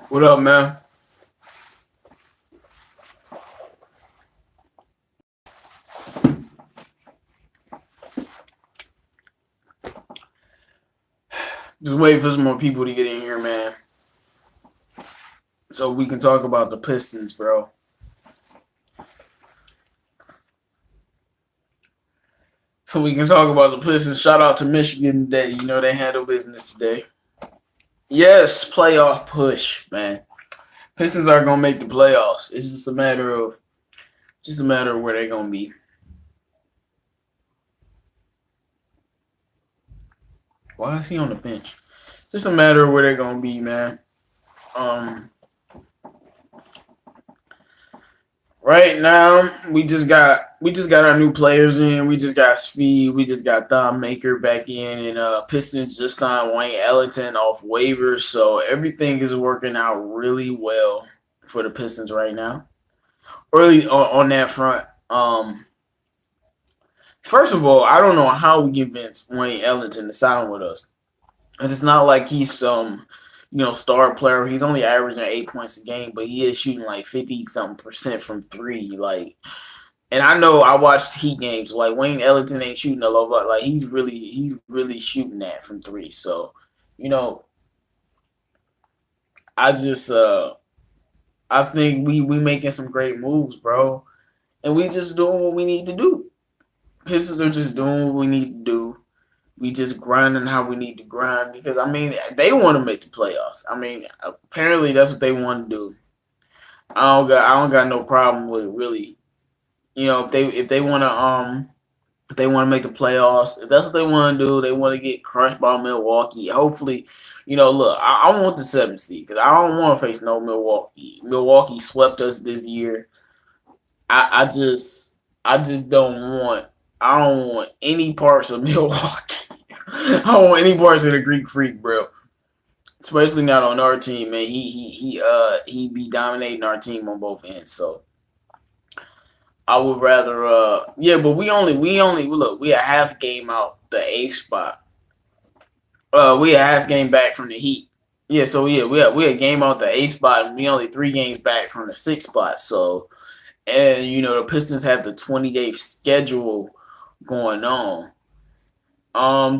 What up, man? Just waiting for some more people to get in here, man. So we can talk about the Pistons, bro. So we can talk about the Pistons. Shout out to Michigan today. You know they handle business today. Yes, playoff push, man. Pistons are gonna make the playoffs. It's just a matter of where they're gonna be. Why is he on the bench? Just a matter of where they're gonna be, man. Um, right now we just got our new players in. We just got Speed. We just got Thon Maker back in, and Pistons just signed Wayne Ellington off waivers. So everything is working out really well for the Pistons right now. Early on that front. First of all, I don't know how we convinced Wayne Ellington to sign with us. And it's not like he's some, star player. He's only averaging 8 points a game, but he is shooting like 50 something percent from three. Like, and I know I watched Heat games. Like Wayne Ellington ain't shooting a low, but like he's really shooting that from three. So, you know, I just I think we making some great moves, bro, and we just doing what we need to do. Pistons are just doing what we need to do. We just grinding how we need to grind because I mean they want to make the playoffs. I mean apparently that's what they want to do. I don't got no problem with it, really. If they want to make the playoffs, if that's what they want to do, they want to get crushed by Milwaukee. Hopefully, look, I want the 7th seed because I don't want to face no Milwaukee. Milwaukee swept us this year. I just I don't want any parts of Milwaukee. I don't want any parts of the Greek Freak, bro. Especially not on our team, man. He be dominating our team on both ends. So I would rather yeah, but we only look, we a half game out the eighth spot. We a half game back from the Heat. Yeah, so yeah, we a game out the eighth spot and we only 3 games back from the sixth spot. So and the Pistons have the 28th schedule going on.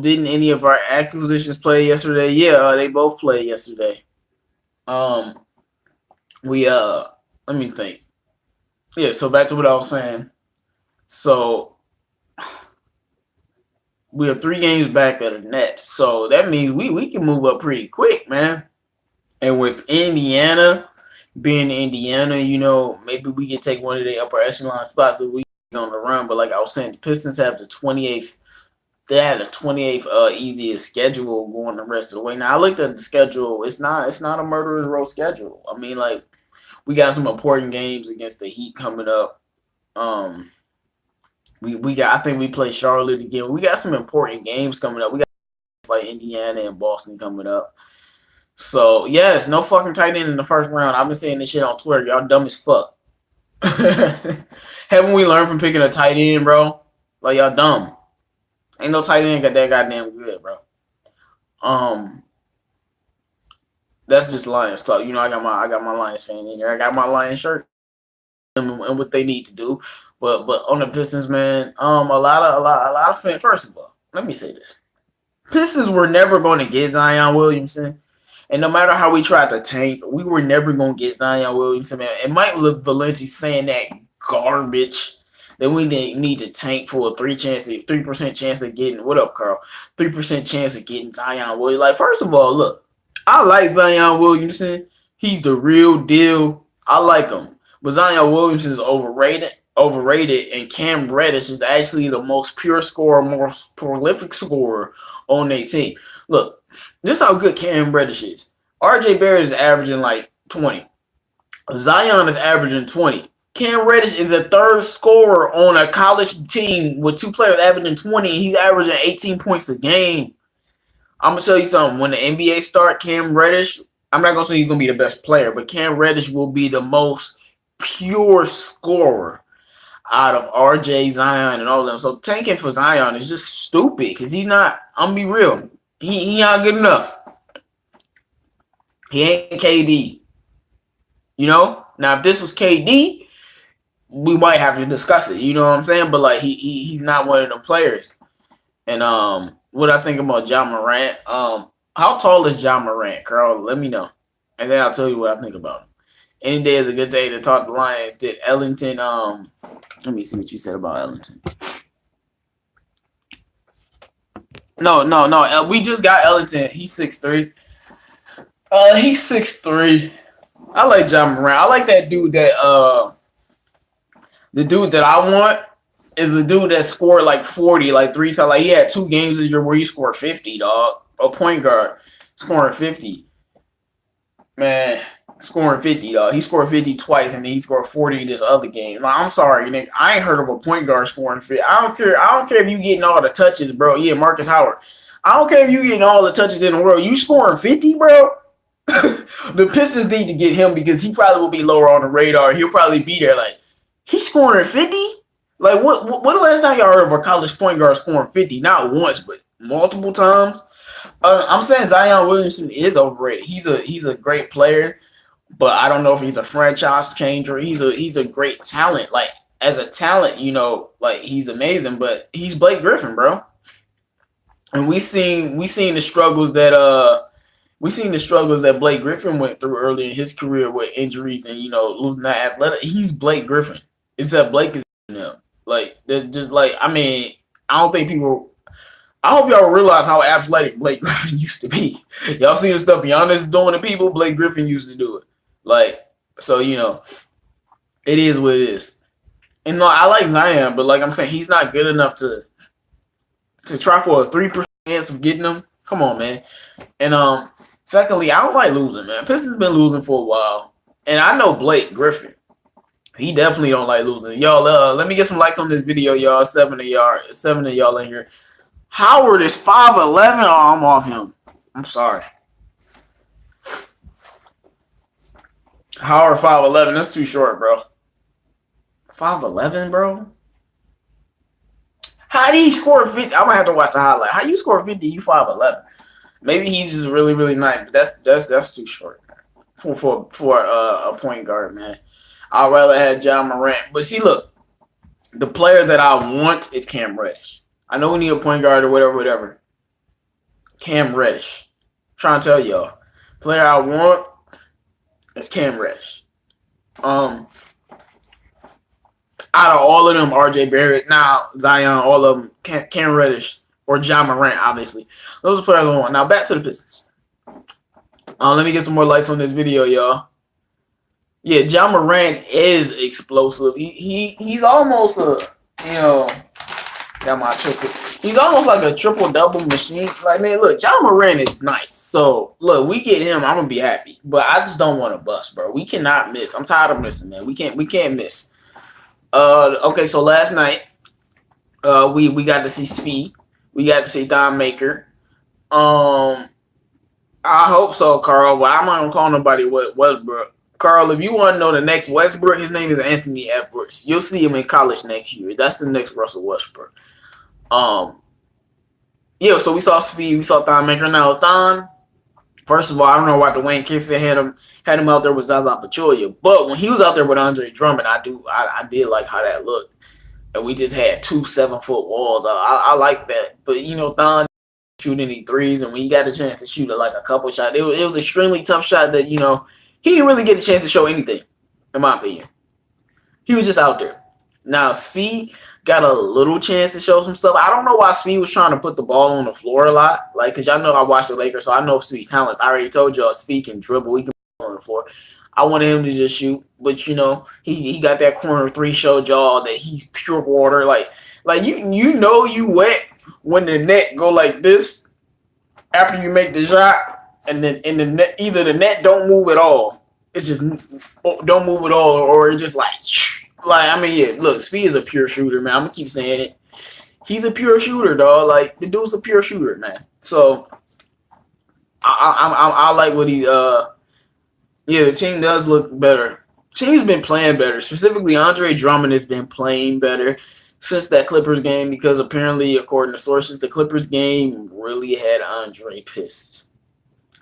Didn't any of our acquisitions play yesterday? Yeah, they both played yesterday. Um, we let me think. Yeah, so back to what I was saying. So we are 3 games back at the Nets. So that means we can move up pretty quick, man. And with Indiana being Indiana, maybe we can take one of the upper echelon spots if we on the run. But like I was saying, the Pistons have the 28th. They had the 28th easiest schedule going the rest of the way. Now I looked at the schedule. It's not a murderer's row schedule. I mean, like we got some important games against the Heat coming up. Um, we got. I think we play Charlotte again. We got some important games coming up. We got like Indiana and Boston coming up. So yes, no fucking tight end in the first round. I've been saying this shit on Twitter. Y'all dumb as fuck. Haven't we learned from picking a tight end, bro? Like y'all dumb. Ain't no tight end got that goddamn good, bro. Um, that's just Lions talk. I got my Lions fan in here. I got my Lions shirt and what they need to do. But on the Pistons, man, a lot of fans. First of all, let me say this: Pistons were never going to get Zion Williamson, and no matter how we tried to tank, we were never going to get Zion Williamson. Man, and Mike Valenti saying that garbage that we didn't need to tank for a 3% chance of getting what up, Carl? 3% chance of getting Zion Williamson. Like, first of all, look, I like Zion Williamson. He's the real deal. I like him. But Zion Williamson is overrated, and Cam Reddish is actually the most pure scorer, most prolific scorer on their team. Look, this is how good Cam Reddish is. RJ Barrett is averaging like 20. Zion is averaging 20. Cam Reddish is a third scorer on a college team with 2 players averaging 20, and he's averaging 18 points a game. I'm going to tell you something. When the NBA start, Cam Reddish, I'm not going to say he's going to be the best player, but Cam Reddish will be the most pure scorer out of RJ, Zion, and all of them. So tanking for Zion is just stupid because he's not, I'm going to be real, he not good enough. He ain't KD. You know? Now, if this was KD, we might have to discuss it. You know what I'm saying? But, like, he's not one of them players. And what I think about Ja Morant, how tall is Ja Morant, Carl? Let me know. And then I'll tell you what I think about him. Any day is a good day to talk to Lions. Did Ellington, let me see what you said about Ellington. No. We just got Ellington. He's 6'3". He's 6'3". I like Ja Morant. I like that dude that the dude that I want is the dude that scored like 40, like 3 times. Like he had 2 games this year where he scored 50, dog. A point guard scoring 50. Man, scoring 50, dog. He scored 50 twice and then he scored 40 this other game. Like, I'm sorry, Nick. I ain't heard of a point guard scoring 50. I don't care if you getting all the touches, bro. Yeah, Marcus Howard. I don't care if you getting all the touches in the world. You scoring 50, bro? The Pistons need to get him because he probably will be lower on the radar. He'll probably be there like, he's scoring 50? Like, what the last time y'all heard of a college point guard scoring 50? Not once, but multiple times. I'm saying Zion Williamson is overrated. He's a great player, but I don't know if he's a franchise changer. He's a great talent. Like, as a talent, you know, like, he's amazing, but he's Blake Griffin, bro. And we seen the struggles that Blake Griffin went through early in his career with injuries and, you know, losing that athletic. He's Blake Griffin. Except Blake is now. Like, just like, I mean, I don't think people. I hope y'all realize how athletic Blake Griffin used to be. Y'all see the stuff Giannis doing to people. Blake Griffin used to do it. Like, so, you know, it is what it is. And no, I like Zion, but like I'm saying, he's not good enough to try for a 3% chance of getting him. Come on, man. And secondly, I don't like losing, man. Pistons been losing for a while, and I know Blake Griffin. He definitely don't like losing. Y'all, let me get some likes on this video, y'all. 7 of y'all in here. Howard is 5'11". Oh, I'm off him. I'm sorry. Howard 5'11". That's too short, bro. 5'11", bro. How did he score 50? I'm gonna have to watch the highlight. How you score 50? You 5'11". Maybe he's just really, really nice. But that's too short for a point guard, man. I'd rather have Ja Morant. But see, look, the player that I want is Cam Reddish. I know we need a point guard or whatever. Cam Reddish. I'm trying to tell y'all. Player I want is Cam Reddish. Out of all of them, RJ Barrett, now Zion, all of them, Cam Reddish or Ja Morant, obviously. Those are players I want. Now back to the Pistons. Let me get some more likes on this video, y'all. Yeah, Ja Morant is explosive. He's almost he's almost like a triple-double machine. Like, man, look, Ja Morant is nice. So, look, we get him, I'm going to be happy. But I just don't want to bust, bro. We cannot miss. I'm tired of missing, man. We can't miss. Okay, so last night, we got to see Svi. We got to see Don Maker. I hope so, Carl. But I'm not going to call nobody Westbrook. Carl, if you want to know the next Westbrook, his name is Anthony Edwards. You'll see him in college next year. That's the next Russell Westbrook. Yeah, so we saw Svi, we saw Thon Maker. Now, Thon, first of all, I don't know why Dwayne Kinsey had him out there with Zaza Pachulia, but when he was out there with Andre Drummond, I did like how that looked. And we just had 2 7-foot walls. I like that. But, you know, Thon shoot any threes, and when he got a chance to shoot like a couple shots, it was an extremely tough shot that, you know, he didn't really get a chance to show anything, in my opinion. He was just out there. Now, Svi got a little chance to show some stuff. I don't know why Svi was trying to put the ball on the floor a lot. Like, because y'all know I watched the Lakers, so I know Svi's talents. I already told y'all Svi can dribble. He can put on the floor. I wanted him to just shoot. But, you know, he got that corner 3 showed y'all that he's pure water. Like you know you wet when the net go like this after you make the shot. And then in the net, either the net don't move at all. It's just don't move at all, or it's just like Like, I mean, yeah, look, Svi is a pure shooter, man. I'm gonna keep saying it. He's a pure shooter, dog. Like, the dude's a pure shooter, man. So I like what he yeah, the team does look better. Team's been playing better. Specifically, Andre Drummond has been playing better since that Clippers game because apparently, according to sources, the Clippers game really had Andre pissed.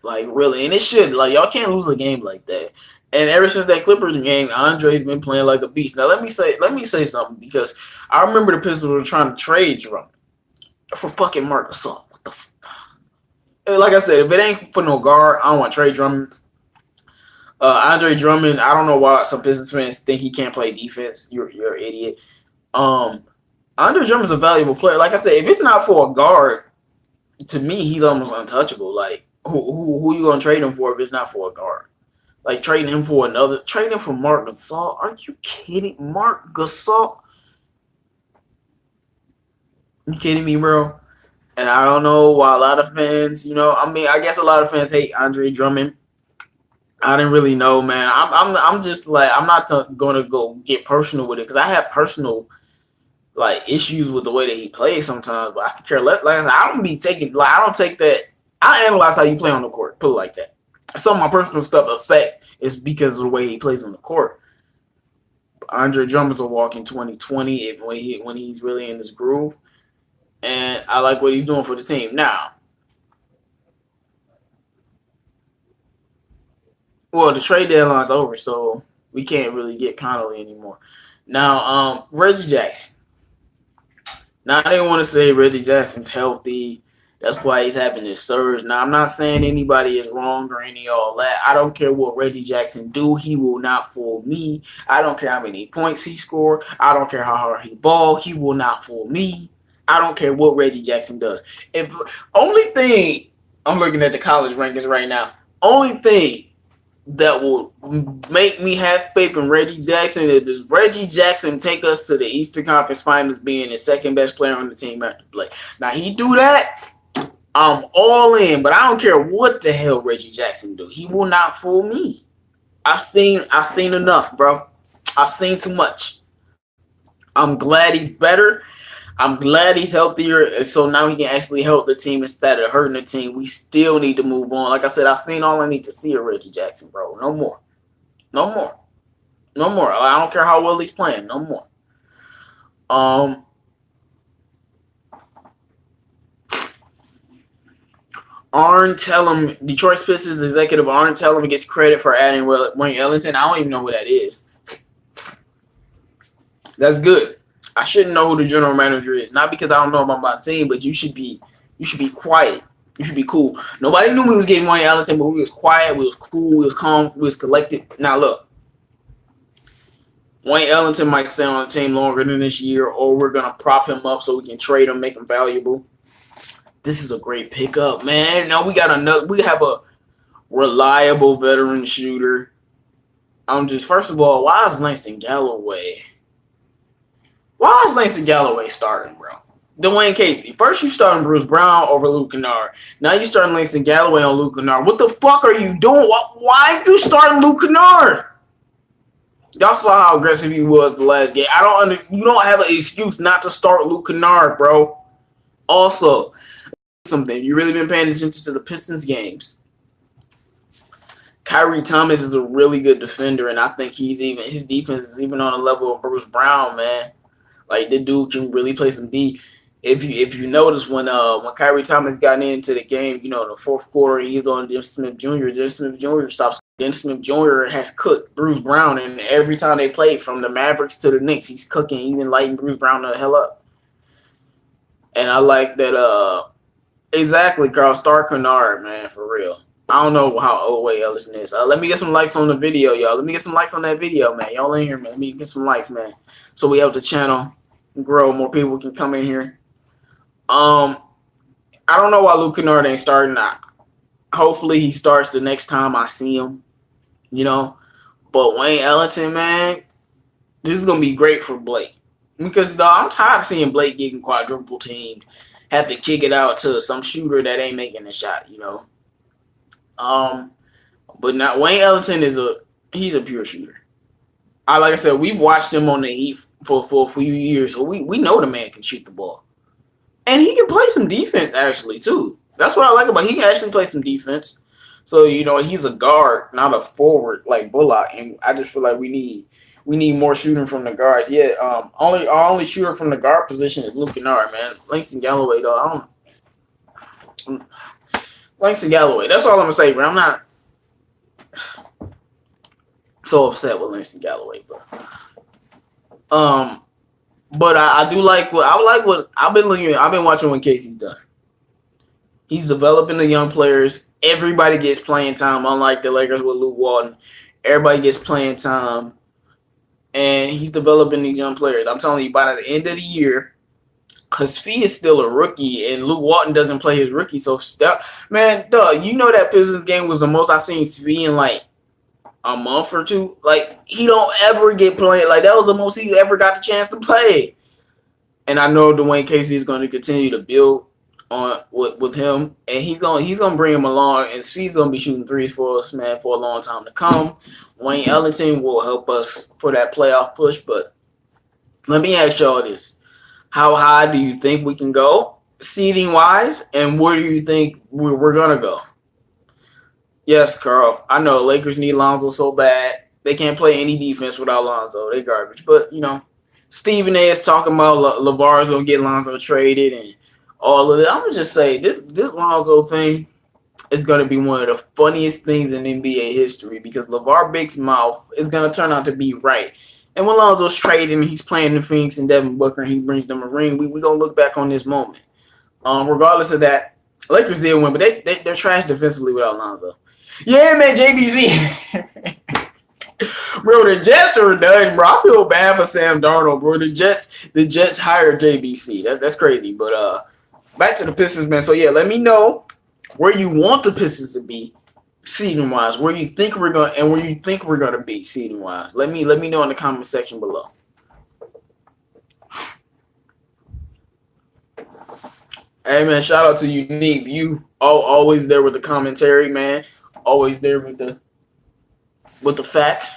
Like, really. And it should. Like, y'all can't lose a game like that. And ever since that Clippers game, Andre's been playing like a beast. Now, let me say something because I remember the Pistons were trying to trade Drummond for fucking Marc Gasol. What the like I said, if it ain't for no guard, I don't want to trade Drummond. Andre Drummond, I don't know why some Pistons fans think he can't play defense. You're an idiot. Andre Drummond's a valuable player. Like I said, if it's not for a guard, to me, he's almost untouchable. Like, who you gonna trade him for if it's not for a guard? Like, trading him for Marc Gasol? Are you kidding? Marc Gasol? You kidding me, bro? And I don't know why a lot of fans, I guess a lot of fans hate Andre Drummond. I didn't really know, man. I'm just like, I'm not going to go get personal with it because I have personal like issues with the way that he plays sometimes. But I can care less. Like I said, I don't take that. I analyze how you play on the court. Put it like that. Some of my personal stuff affect is because of the way he plays on the court. Andre Drummond's a walk in 2020 when he's really in his groove, and I like what he's doing for the team now. Well, the trade deadline's over, so we can't really get Connolly anymore. Now, Reggie Jackson. Now, I didn't want to say Reggie Jackson's healthy. That's why he's having this surge. Now, I'm not saying anybody is wrong or any all that. I don't care what Reggie Jackson do. He will not fool me. I don't care how many points he scored. I don't care how hard he ball. He will not fool me. I don't care what Reggie Jackson does. If only thing, I'm looking at the college rankings right now. Only thing that will make me have faith in Reggie Jackson is Reggie Jackson take us to the Eastern Conference Finals being the second best player on the team after play. Now, he do that, I'm all in, but I don't care what the hell Reggie Jackson do. He will not fool me. I've seen enough, bro. I've seen too much. I'm glad he's better. I'm glad he's healthier, so now he can actually help the team instead of hurting the team. We still need to move on. Like I said, I've seen all I need to see of Reggie Jackson, bro. No more. No more. No more. I don't care how well he's playing. No more. Arn Tellem, Detroit Pistons executive Arn Tellem gets credit for adding Wayne Ellington. I don't even know who that is. That's good. I shouldn't know who the general manager is. Not because I don't know about my team, but you should be quiet. You should be cool. Nobody knew we was getting Wayne Ellington, but we was quiet, we was cool, we was calm, we was collected. Now look, Wayne Ellington might stay on the team longer than this year, or we're gonna prop him up so we can trade him, make him valuable. This is a great pickup, man. Now we have a reliable veteran shooter. First of all, why is Langston Galloway? Why is Langston Galloway starting, bro? Dwayne Casey. First you starting Bruce Brown over Luke Kennard. Now you starting Langston Galloway on Luke Kennard. What the fuck are you doing? Why are you starting Luke Kennard? Y'all saw how aggressive he was the last game. You don't have an excuse not to start Luke Kennard, bro. Also, something you really been paying attention to the Pistons games. Kyrie Thomas is a really good defender, and I think his defense is even on the level of Bruce Brown, man. Like, the dude can really play some D. If you notice when Kyrie Thomas got into the game, the fourth quarter, he's on Dennis Smith Jr. Dennis Smith Jr. stops. Dennis Smith Jr. has cooked Bruce Brown, and every time they play, from the Mavericks to the Knicks, he's cooking, even lighting Bruce Brown the hell up. And I like that. Exactly, Carl. Start Kennard, man, for real. I don't know how old Wayne Ellington is. Let me get some likes on the video, y'all. Let me get some likes on that video, man. Y'all in here, man. Let me get some likes, man. So we help the channel grow. More people can come in here. I don't know why Luke Kennard ain't starting. Hopefully he starts the next time I see him. But Wayne Ellington, man, this is gonna be great for Blake. Because I'm tired of seeing Blake getting quadruple teamed. Have to kick it out to some shooter that ain't making a shot, But not Wayne Ellington he's a pure shooter. Like I said, we've watched him on the Heat for a few years, so we know the man can shoot the ball. And he can play some defense actually too. That's what I like about. He can actually play some defense. So he's a guard, not a forward like Bullock. And I just feel like we need more shooting from the guards. Yeah, our only shooter from the guard position is Luke Kennard, man. Langston Galloway though, I don't. Langston Galloway. That's all I'm gonna say, bro. I'm not so upset with Langston Galloway, um, but I do like what I've been looking at. I've been watching what Casey's done. He's developing the young players. Everybody gets playing time, unlike the Lakers with Luke Walton. Everybody gets playing time, and he's developing these young players. I'm telling you, by the end of the year, because Fee is still a rookie, and Luke Walton doesn't play his rookie. So, man, you know that Pistons game was the most I seen Fee in like a month or two. Like, he don't ever get played. Like, that was the most he ever got the chance to play. And I know Dwayne Casey is going to continue to build on with him, and he's gonna bring him along, and Speed's gonna be shooting threes for us, man, for a long time to come. Wayne Ellington will help us for that playoff push, but let me ask y'all this: how high do you think we can go seeding wise, and where do you think we're gonna go? Yes, Carl, I know Lakers need Lonzo so bad they can't play any defense without Lonzo. They garbage, but Stephen A is talking about LeVar's gonna get Lonzo traded and all of it. I'm gonna just say this Lonzo thing is gonna be one of the funniest things in NBA history because LeVar Big's mouth is gonna turn out to be right. And when Lonzo's trading, he's playing in Phoenix and Devin Booker, and he brings them a ring. We gonna look back on this moment. Regardless of that, Lakers did win, but they're trash defensively without Lonzo. Yeah, man, JBZ. Bro, the Jets are done, bro. I feel bad for Sam Darnold, bro. The Jets hired JBC. That's crazy. But back to the Pistons, man. So yeah, let me know where you want the Pistons to be seeding wise, where you think we're gonna be seeding wise. Let me know in the comment section below. Hey man, shout out to Unique View. Always there with the commentary, man. Always there with the facts.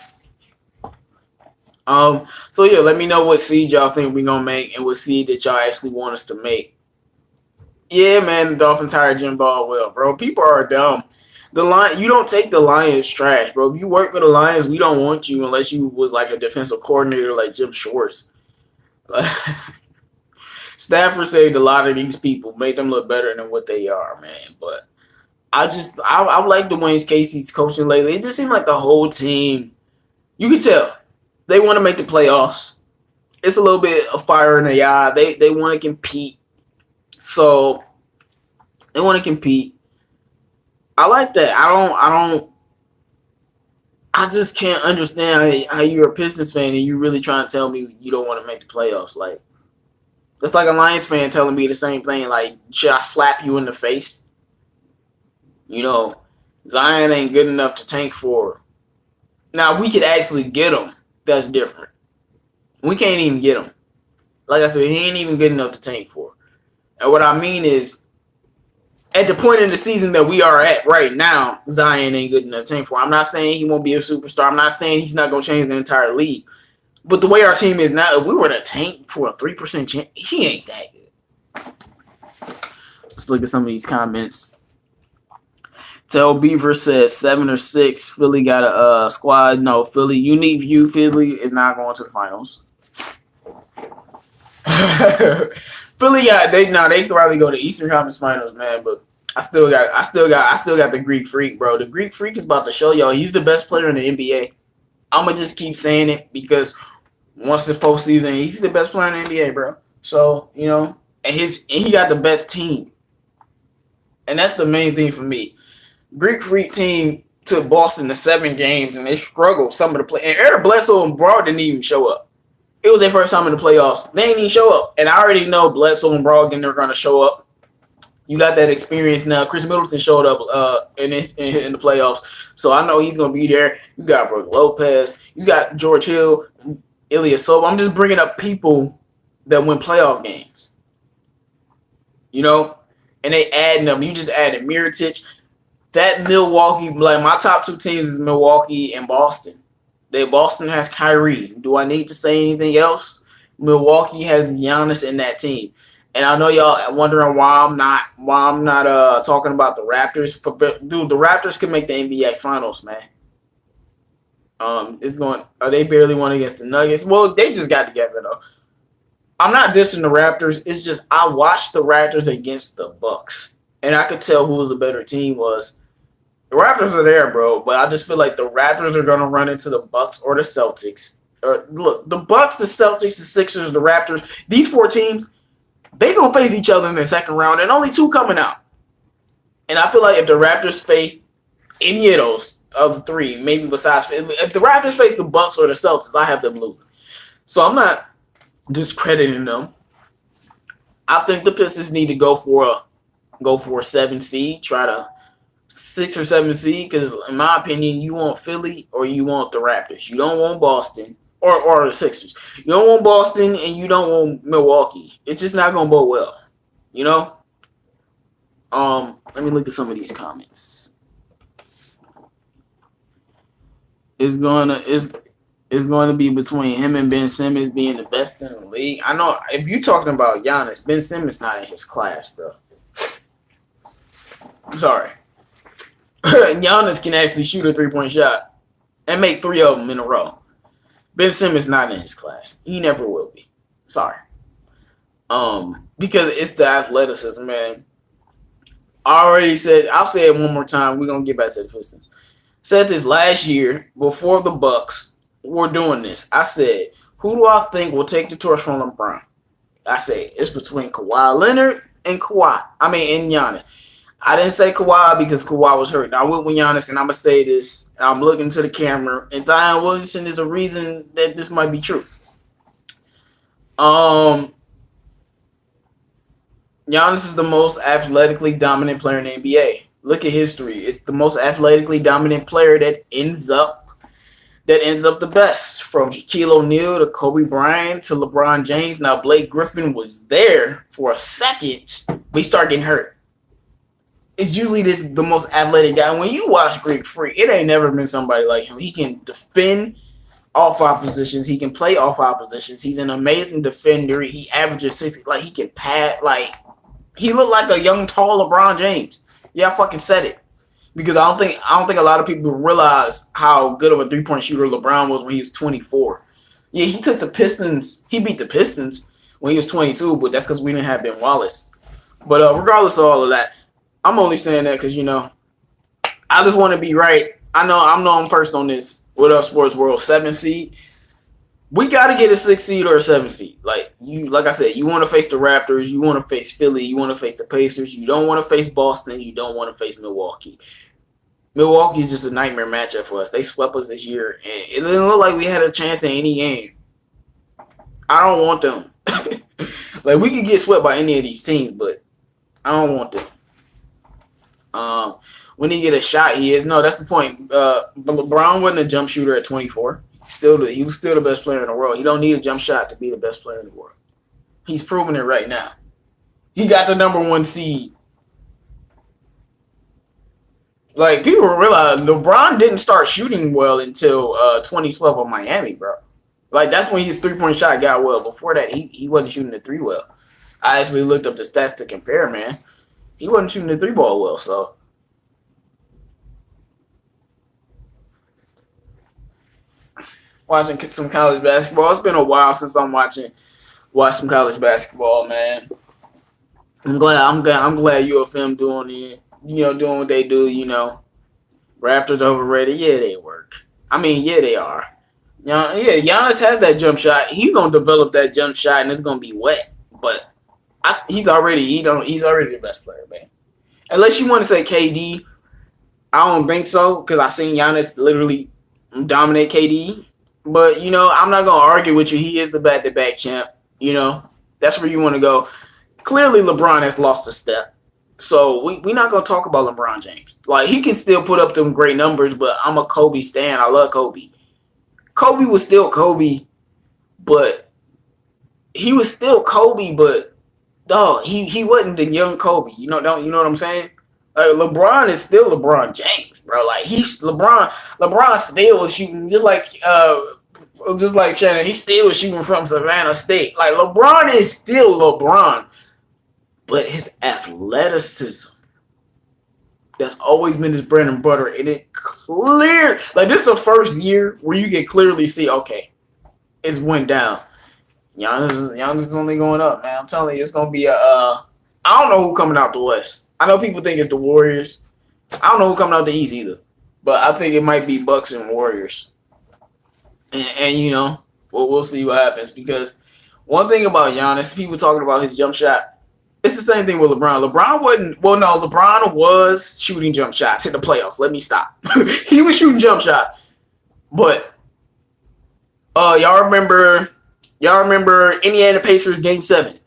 So yeah, let me know what seed y'all think we're gonna make and what seed that y'all actually want us to make. Yeah, man, the Dolphins hired Jim Baldwell, bro. People are dumb. You don't take the Lions trash, bro. If you work for the Lions, we don't want you unless you was like a defensive coordinator like Jim Schwartz. Stafford saved a lot of these people, made them look better than what they are, man. But I like Dwayne Casey's coaching lately. It just seemed like the whole team, you can tell they want to make the playoffs. It's a little bit of fire in the eye. They want to compete. So they want to compete. I like that. I just can't understand how you're a Pistons fan and you really trying to tell me you don't want to make the playoffs. Like, that's like a Lions fan telling me the same thing. Like, should I slap you in the face? Zion ain't good enough to tank for. Now, we could actually get him. That's different. We can't even get him. Like I said, he ain't even good enough to tank for. And what I mean is, at the point in the season that we are at right now, Zion ain't good enough to tank for. I'm not saying he won't be a superstar. I'm not saying he's not going to change the entire league. But the way our team is now, if we were to tank for a 3% chance, he ain't that good. Let's look at some of these comments. Tell Beaver says 7 or 6. Philly got a squad. No, Philly. Unique View. Philly is not going to the finals. Philly they can probably go to Eastern Conference Finals, man. But I still got the Greek Freak, bro. The Greek Freak is about to show y'all he's the best player in the NBA. I'm gonna just keep saying it because once the postseason, he's the best player in the NBA, bro. So and he got the best team, and that's the main thing for me. Greek Freak team took Boston to 7 games, and they struggled some of the play. And Eric Bledsoe and Braun didn't even show up. It was their first time in the playoffs. They didn't even show up. And I already know Bledsoe and Brogdon are going to show up. You got that experience now. Chris Middleton showed up in the playoffs. So I know he's going to be there. You got Brook Lopez. You got George Hill, Ilyasova. I'm just bringing up people that win playoff games. And they adding them. You just added Mirotic. That Milwaukee, like my top 2 teams is Milwaukee and Boston. Boston has Kyrie. Do I need to say anything else? Milwaukee has Giannis in that team. And I know y'all wondering why I'm not talking about the Raptors. Dude, the Raptors can make the NBA Finals, man. It's going. They barely won against the Nuggets. Well, they just got together though. I'm not dissing the Raptors. It's just I watched the Raptors against the Bucks, and I could tell who was a better team was. The Raptors are there, bro, but I just feel like the Raptors are gonna run into the Bucks or the Celtics. Look, the Bucks, the Celtics, the Sixers, the Raptors. These four teams, they gonna face each other in the second round, and only two coming out. And I feel like if the Raptors face any of those of the three, maybe besides if the Raptors face the Bucks or the Celtics, I have them losing. So I'm not discrediting them. I think the Pistons need to go for a 7 seed, try to 6 or 7 seed, because in my opinion, you want Philly or you want the Raptors. You don't want Boston or the Sixers. You don't want Boston and you don't want Milwaukee. It's just not gonna bode well, you know. Let me look at some of these comments. It's going to be between him and Ben Simmons being the best in the league. I know if you're talking about Giannis, Ben Simmons not in his class, bro. I'm sorry. Giannis can actually shoot a 3-point shot and make 3 of them in a row. Ben Simmons not in his class. He never will be. Sorry. Because it's the athleticism, man. I already said, I'll say it one more time. We're going to get back to the Pistons. Said this last year before the Bucks were doing this. I said, who do I think will take the torch from LeBron? I said, it's between Kawhi Leonard and Giannis. I didn't say Kawhi because Kawhi was hurt. I went with Giannis, and I'm going to say this. I'm looking to the camera, and Zion Williamson is a reason that this might be true. Giannis is the most athletically dominant player in the NBA. Look at history. It's the most athletically dominant player that ends up the best. From Shaquille O'Neal to Kobe Bryant to LeBron James. Now, Blake Griffin was there for a second, but he started getting hurt. It's usually the most athletic guy. When you watch Greek Freak, it ain't never been somebody like him. He can defend off oppositions. He can play off oppositions. He's an amazing defender. He averages 60. Like, he can pass. Like, he looked like a young, tall LeBron James. Yeah, I fucking said it. Because I don't think a lot of people realize how good of a 3-point shooter LeBron was when he was 24. Yeah, he took the Pistons. He beat the Pistons when he was 22, but that's because we didn't have Ben Wallace. But regardless of all of that, I'm only saying that because, I just want to be right. I know I'm first on this. What Up Sports World 7 seed. We got to get a 6 seed or a 7 seed. Like I said, you want to face the Raptors. You want to face Philly. You want to face the Pacers. You don't want to face Boston. You don't want to face Milwaukee. Milwaukee is just a nightmare matchup for us. They swept us this year, and it didn't look like we had a chance in any game. I don't want them. Like, we could get swept by any of these teams, but I don't want them. When he get a shot, he is. No, that's the point. LeBron wasn't a jump shooter at 24. He was still the best player in the world. He don't need a jump shot to be the best player in the world. He's proving it right now. He got the number 1 seed. Like, people realize LeBron didn't start shooting well until 2012 in Miami, bro. Like, that's when his 3-point shot got well. Before that, he wasn't shooting the 3 well. I actually looked up the stats to compare, man. He wasn't shooting the 3 ball well, so. Watching some college basketball. It's been a while since watched some college basketball, man. I'm glad UFM doing what they do, Raptors overrated. Yeah, they work. I mean, yeah, they are. Giannis has that jump shot. He's gonna develop that jump shot, and it's gonna be wet. But he's already the best player, man. Unless you want to say KD, I don't think so, because I seen Giannis literally dominate KD. But I'm not gonna argue with you. He is the back-to-back champ. That's where you want to go. Clearly, LeBron has lost a step. So we're not gonna talk about LeBron James. Like, he can still put up them great numbers, but I'm a Kobe stan. I love Kobe. Kobe was still Kobe, but he was still Kobe, but dog, he wasn't the young Kobe. You know what I'm saying? Like, LeBron is still LeBron James. bro. Like he's LeBron still was shooting just like Shannon. He still was shooting from Savannah State. Like LeBron is still LeBron, but his athleticism. That's always been his bread and butter, and it clear like this is the first year where you can clearly see, okay, it's went down. Giannis is only going up, man. I'm telling you, it's gonna be a. I don't know who coming out the West. I know people think it's the Warriors. I don't know who coming out the East either, but I think it might be Bucks and Warriors. And you know, we'll see what happens because one thing about Giannis, people talking about his jump shot. It's the same thing with LeBron. LeBron was shooting jump shots in the playoffs. Let me stop. He was shooting jump shots. But y'all remember Indiana Pacers game 7.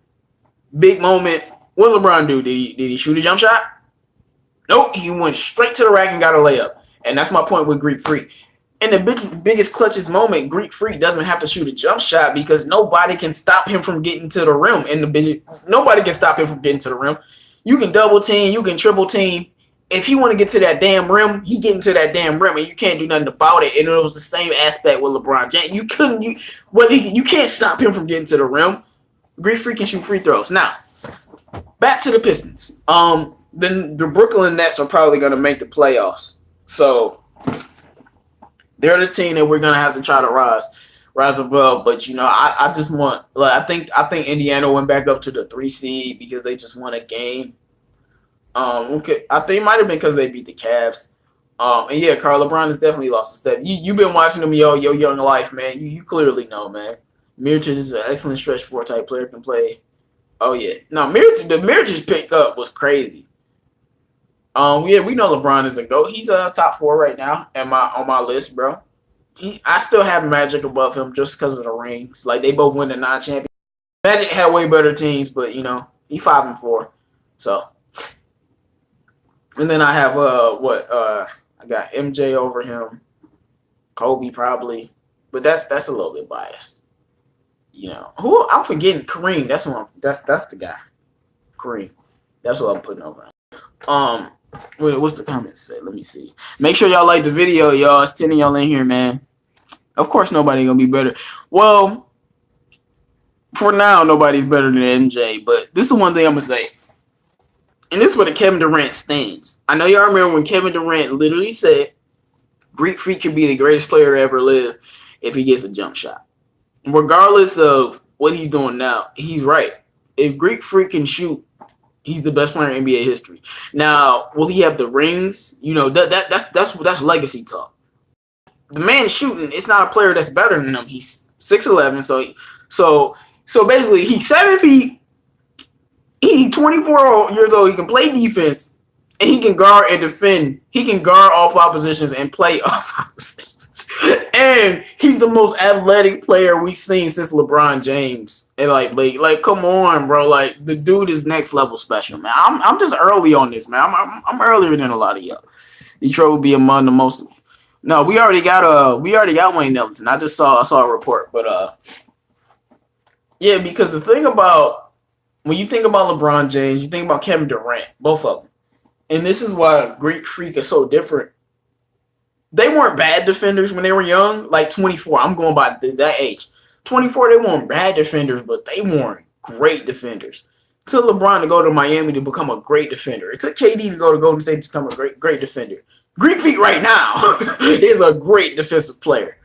Big moment. What did LeBron do? Did he shoot a jump shot? Nope. He went straight to the rack and got a layup. And that's my point with Greek Freak. In the biggest clutchest moment, Greek Freak doesn't have to shoot a jump shot because nobody can stop him from getting to the rim. Nobody can stop him from getting to the rim. You can double team, you can triple team. If he want to get to that damn rim, he getting to that damn rim, and you can't do nothing about it. And it was the same aspect with LeBron James. You can't stop him from getting to the rim. Greek Freak can shoot free throws. Now, back to the Pistons. Then the Brooklyn Nets are probably going to make the playoffs. So they're the team that we're gonna have to try to rise above. But you know, I just want I think Indiana went back up to the 3 seed because they just won a game. Okay, I think it might have been because they beat the Cavs. And yeah, Carl LeBron has definitely lost a step. You've been watching him your young life, man. You clearly know, man. Mirotic is an excellent stretch 4 type player, can play. Oh yeah, no, Mirotic picked up was crazy. Yeah, we know LeBron is a GOAT. He's a top 4 right now on my list, bro. I still have Magic above him just because of the rings. Like they both win the 9 champions. Magic had way better teams, but you know he 5-4. So, and then I have I got MJ over him, Kobe probably, but that's a little bit biased. You know who I'm forgetting? Kareem. That's the guy. Kareem. That's what I'm putting over him. Wait, what's the comments say? Let me see. Make sure y'all like the video, y'all. It's 10 of y'all in here, man. Of course, nobody gonna be better. Well, for now, nobody's better than MJ. But this is one thing I'm gonna say, and this is where the Kevin Durant stands. I know y'all remember when Kevin Durant literally said, "Greek Freak could be the greatest player to ever live if he gets a jump shot." Regardless of what he's doing now, he's right. If Greek Freak can shoot, he's the best player in NBA history. Now, will he have the rings? You know, that's legacy talk. The man shooting, it's not a player that's better than him. He's 6'11", so basically he's 7 feet. He's 24 years old. He can play defense, and he can guard and defend. He can guard off oppositions and play off oppositions. And he's the most athletic player we've seen since LeBron James. And like, come on, bro. Like, the dude is next level special, man. I'm just early on this, man. I'm earlier than a lot of y'all. Detroit will be among the most. No, we already got Wayne Ellington. I saw a report, but yeah, because the thing about when you think about LeBron James, you think about Kevin Durant, both of them, and this is why Greek Freak is so different. They weren't bad defenders when they were young, like 24. I'm going by that age. 24, they weren't bad defenders, but they weren't great defenders. It took LeBron to go to Miami to become a great defender. It took KD to go to Golden State to become a great defender. Greek Freak right now is a great defensive player.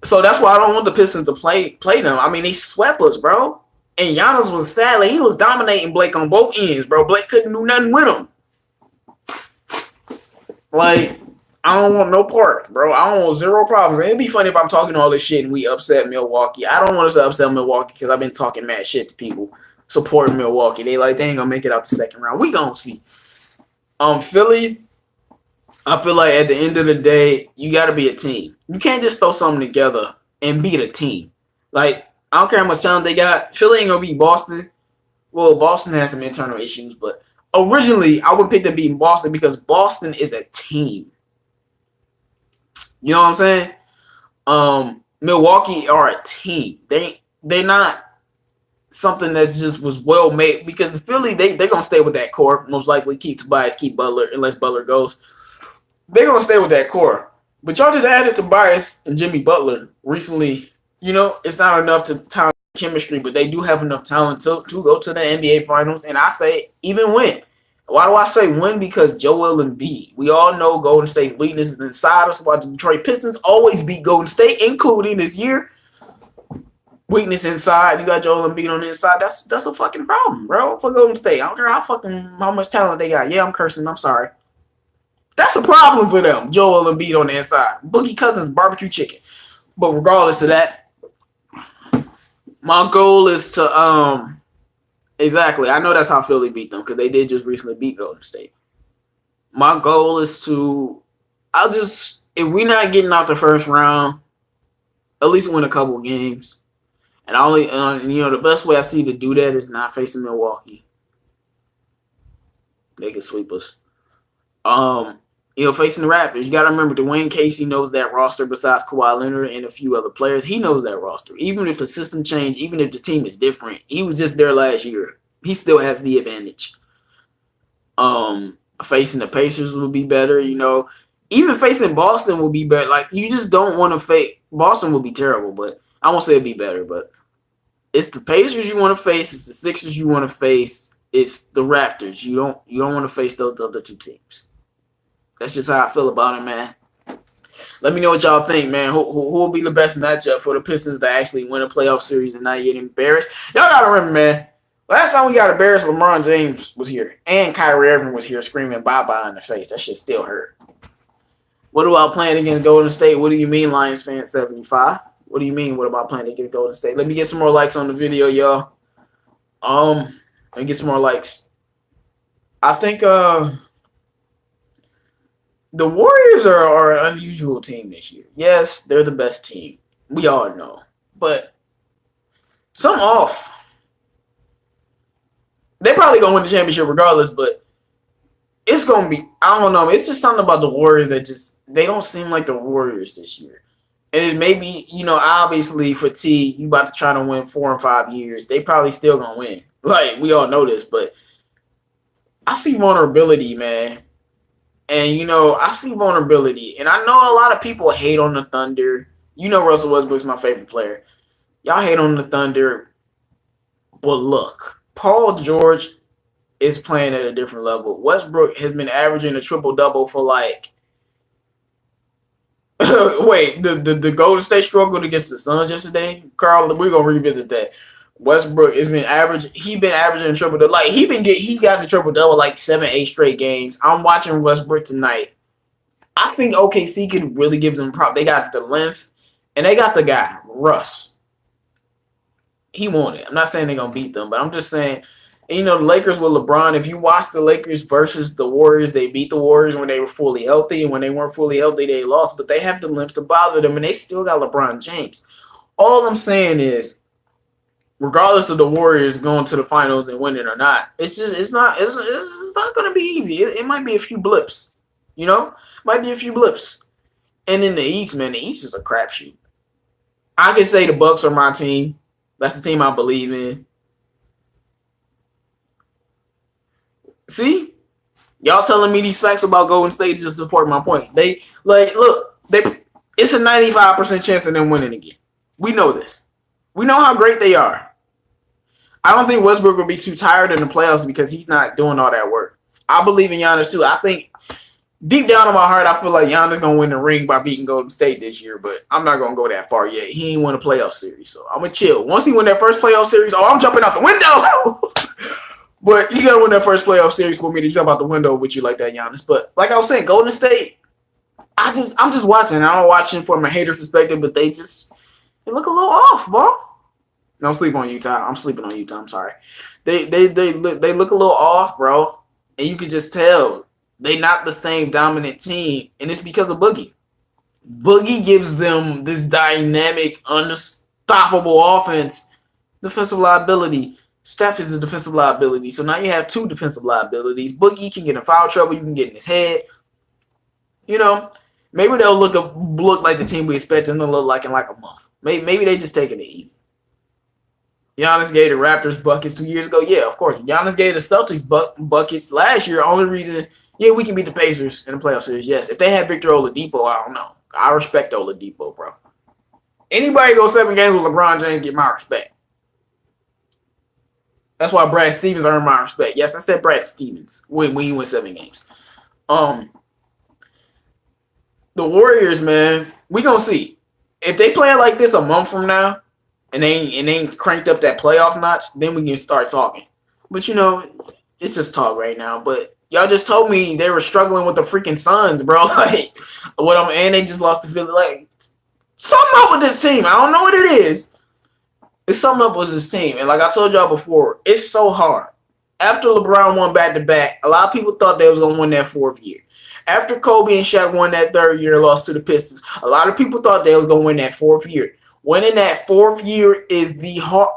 So that's why I don't want the Pistons to play them. I mean, they swept us, bro. And Giannis was sadly, he was dominating Blake on both ends, bro. Blake couldn't do nothing with him. Like, I don't want no part, bro. I don't want zero problems. And it'd be funny if I'm talking all this shit and we upset Milwaukee. I don't want us to upset Milwaukee because I've been talking mad shit to people supporting Milwaukee. They ain't gonna make it out the second round. We gonna see. Philly, I feel like at the end of the day, you gotta be a team. You can't just throw something together and beat a team. Like, I don't care how much talent they got. Philly ain't gonna beat Boston. Well, Boston has some internal issues, but originally I would pick them beating Boston because Boston is a team. You know what I'm saying? Milwaukee are a team. They're not something that just was well made because the Philly, they're gonna stay with that core, most likely keep Tobias, keep Butler, unless Butler goes. They're gonna stay with that core. But y'all just added Tobias and Jimmy Butler recently. You know, it's not enough to talent chemistry, but they do have enough talent to go to the NBA Finals. And I say even win. Why do I say win? Because Joel Embiid. We all know Golden State's weakness is inside us. Why the Detroit Pistons always beat Golden State, including this year. Weakness inside. You got Joel Embiid on the inside. That's a fucking problem, bro. For Golden State, I don't care how much talent they got. Yeah, I'm cursing. I'm sorry. That's a problem for them. Joel Embiid on the inside. Boogie Cousins barbecue chicken. But regardless of that, my goal is to exactly. I know that's how Philly beat them because they did just recently beat Golden State. My goal is to if we're not getting out the first round, at least win a couple of games. And the best way I see to do that is not facing Milwaukee. They can sweep us. Facing the Raptors, you got to remember Dwayne Casey knows that roster besides Kawhi Leonard and a few other players. He knows that roster. Even if the system changed, even if the team is different, he was just there last year. He still has the advantage. Facing the Pacers will be better, Even facing Boston will be better. Like, you just don't want to face – Boston will be terrible, but I won't say it'll be better, but it's the Pacers you want to face. It's the Sixers you want to face. It's the Raptors. You don't want to face those other two teams. That's just how I feel about it, man. Let me know what y'all think, man. Who will be the best matchup for the Pistons to actually win a playoff series and not get embarrassed? Y'all got to remember, man, last time we got embarrassed, LeBron James was here. And Kyrie Irving was here screaming bye-bye in the face. That shit still hurt. What about playing against Golden State? What do you mean, Lions fan 75? What do you mean, what about playing against Golden State? Let me get some more likes on the video, y'all. Let me get some more likes. I think the Warriors are an unusual team this year. Yes, they're the best team. We all know. But something off. They probably going to win the championship regardless, but it's going to be, I don't know. It's just something about the Warriors that they don't seem like the Warriors this year. And it may be, obviously for T, you about to try to win 4 or 5 years. They probably still going to win. Like, we all know this, but I see vulnerability, man. And, I see vulnerability. And I know a lot of people hate on the Thunder. Russell Westbrook's my favorite player. Y'all hate on the Thunder. But look, Paul George is playing at a different level. Westbrook has been averaging a triple-double for wait, the Golden State struggled against the Suns yesterday. Carl, we're going to revisit that. Westbrook has been averaging a triple-double. Like, he got a triple-double like 7-8 straight games. I'm watching Westbrook tonight. I think OKC could really give them prop. They got the length, and they got the guy, Russ. He won it. I'm not saying they're going to beat them, but I'm just saying, the Lakers with LeBron, if you watch the Lakers versus the Warriors, they beat the Warriors when they were fully healthy, and when they weren't fully healthy, they lost. But they have the length to bother them, and they still got LeBron James. All I'm saying is, regardless of the Warriors going to the finals and winning or not, it's not going to be easy. It might be a few blips, might be a few blips. And in the East, man, the East is a crapshoot. I can say the Bucks are my team. That's the team I believe in. See, y'all telling me these facts about Golden State to support my point. It's a 95% chance of them winning again. We know this. We know how great they are. I don't think Westbrook will be too tired in the playoffs because he's not doing all that work. I believe in Giannis too. I think deep down in my heart, I feel like Giannis going to win the ring by beating Golden State this year, but I'm not going to go that far yet. He ain't won a playoff series, so I'm going to chill. Once he win that first playoff series, I'm jumping out the window. But you got to win that first playoff series for me to jump out the window with you like that, Giannis. But like I was saying, Golden State, I'm just watching. I'm watching from a hater perspective, but they look a little off, bro. Don't sleep on Utah. I'm sleeping on Utah. I'm sorry. They look a little off, bro. And you can just tell they not the same dominant team. And it's because of Boogie. Boogie gives them this dynamic, unstoppable offense, defensive liability. Steph is a defensive liability. So now you have 2 defensive liabilities. Boogie can get in foul trouble. You can get in his head. Maybe they'll look like the team we expect them to look like in like a month. Maybe they just taking it easy. Giannis gave the Raptors buckets 2 years ago. Yeah, of course. Giannis gave the Celtics buckets last year. Only reason Yeah, we can beat the Pacers in the playoff series. Yes, if they had Victor Oladipo, I don't know. I respect Oladipo, bro. Anybody go 7 games with LeBron James get my respect. That's why Brad Stevens earned my respect. Yes, I said Brad Stevens when he went 7 games. The Warriors, man, we gonna see if they play like this a month from now, and they ain't cranked up that playoff notch. Then we can start talking. But it's just talk right now. But y'all just told me they were struggling with the freaking Suns, bro. Like and they just lost to Philly. Like something up with this team. I don't know what it is. It's something up with this team. And like I told y'all before, it's so hard. After LeBron won back-to-back, a lot of people thought they was going to win that 4th year. After Kobe and Shaq won that 3rd year and lost to the Pistons, a lot of people thought they was going to win that 4th year. Winning that 4th year is the hard.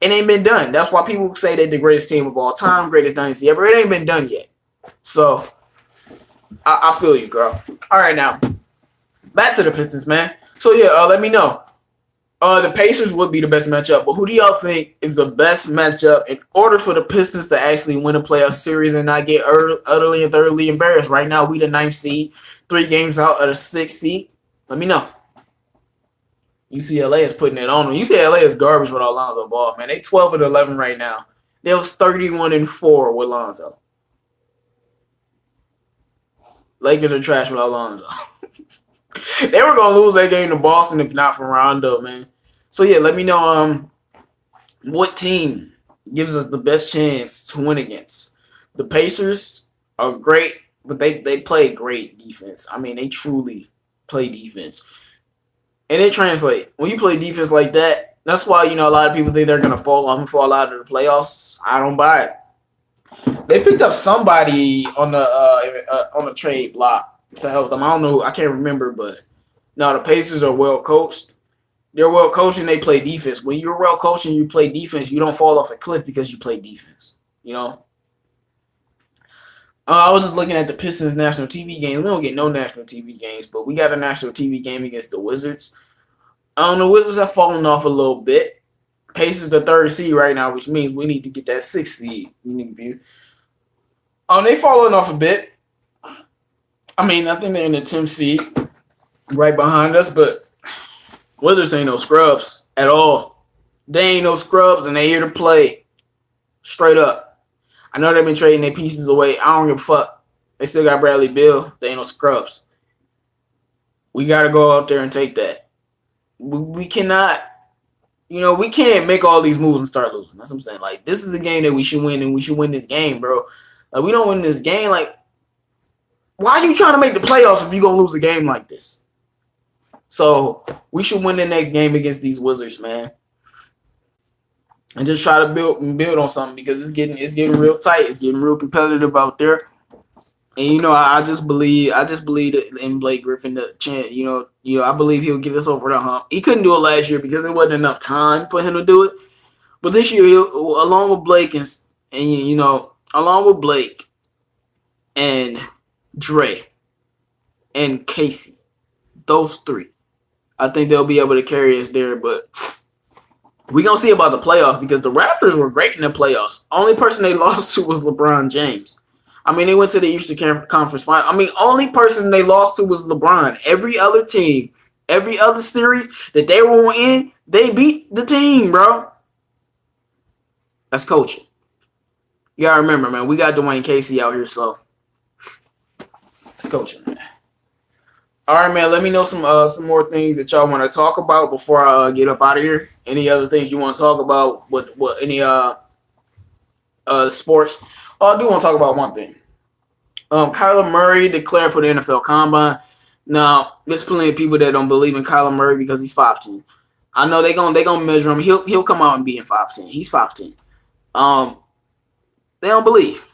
It ain't been done. That's why people say they're the greatest team of all time, greatest dynasty ever. It ain't been done yet. So, I feel you, girl. All right, now, back to the Pistons, man. So, yeah, let me know. The Pacers would be the best matchup, but who do y'all think is the best matchup in order for the Pistons to actually win a playoff series and not get utterly and thoroughly embarrassed? Right now, we the 9th seed, 3 games out of the 6th seed. Let me know. UCLA is putting it on them. UCLA is garbage with Alonzo Ball, man. They 12-11 right now. They was 31-4 with Lonzo. Lakers are trash with Alonzo. They were gonna lose that game to Boston if not for Rondo, man. So yeah, let me know what team gives us the best chance to win against. The Pacers are great, but they play great defense. I mean, they truly play defense. And they translate. When you play defense like that, that's why, a lot of people think they're going to fall out of the playoffs. I don't buy it. They picked up somebody on the trade block to help them. I don't know. I can't remember, but no, the Pacers are well coached. They're well coached and they play defense. When you're well coached and you play defense, you don't fall off a cliff because you play defense. I was just looking at the Pistons national TV games. We don't get no national TV games, but we got a national TV game against the Wizards. The Wizards have fallen off a little bit. Pacers the 3rd seed right now, which means we need to get that 6th seed. They falling off a bit. I mean, I think they're in the 10th seed, right behind us, but Wizards ain't no scrubs at all. They ain't no scrubs, and they here to play. Straight up. I know they've been trading their pieces away. I don't give a fuck. They still got Bradley Beal. They ain't no scrubs. We got to go out there and take that. We cannot, we can't make all these moves and start losing. That's what I'm saying. Like, this is a game that we should win, and we should win this game, bro. Like, we don't win this game. Like, why are you trying to make the playoffs if you're going to lose a game like this? So, we should win the next game against these Wizards, man. And just try to build on something because it's getting real tight. It's getting real competitive out there. And I just believe in Blake Griffin the chance. I believe he'll get us over the hump. He couldn't do it last year because there wasn't enough time for him to do it. But this year, along with Blake along with Blake and Dre and Casey, those 3, I think they'll be able to carry us there. But we're going to see about the playoffs because the Raptors were great in the playoffs. Only person they lost to was LeBron James. I mean, they went to the Eastern Conference Final. I mean, only person they lost to was LeBron. Every other team, every other series that they were in, they beat the team, bro. That's coaching. You got to remember, man, we got Dwayne Casey out here, so that's coaching, man. All right, man, let me know some more things that y'all want to talk about before I get up out of here. Any other things you want to talk about? What any sports? I do want to talk about one thing. Kyler Murray declared for the NFL Combine. Now, there's plenty of people that don't believe in Kyler Murray because he's 5'10". I know they're gonna measure him. He'll come out and be in 5'10". He's 5'10". They don't believe.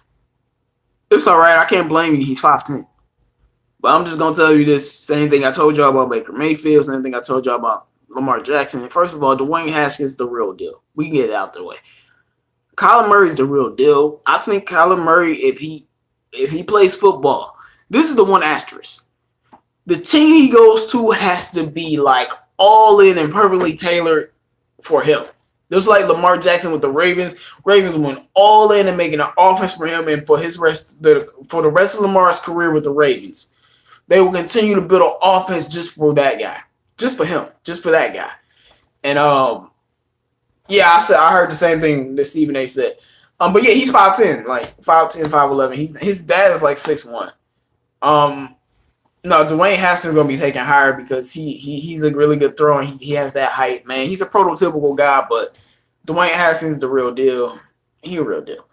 It's all right. I can't blame you. He's 5'10". But I'm just going to tell you this same thing I told y'all about Baker Mayfield, same thing I told y'all about Lamar Jackson. First of all, Dwayne Haskins is the real deal. We can get it out the way. Kyler Murray's the real deal. I think Kyler Murray, if he plays football, this is the one asterisk. The team he goes to has to be like all in and perfectly tailored for him. Just like Lamar Jackson with the Ravens. Ravens went all in and making an offense for him and for for the rest of Lamar's career with the Ravens. They will continue to build an offense just for that guy. Just for him. Just for that guy. And yeah, I heard the same thing that Stephen A said. But yeah, he's 5'10", like 5'10", 5'11". His dad is like 6'1". No, Dwayne Haskins is gonna be taken higher because he's a really good thrower. He has that height, man. He's a prototypical guy, but Dwayne Haskins is the real deal. He a real deal.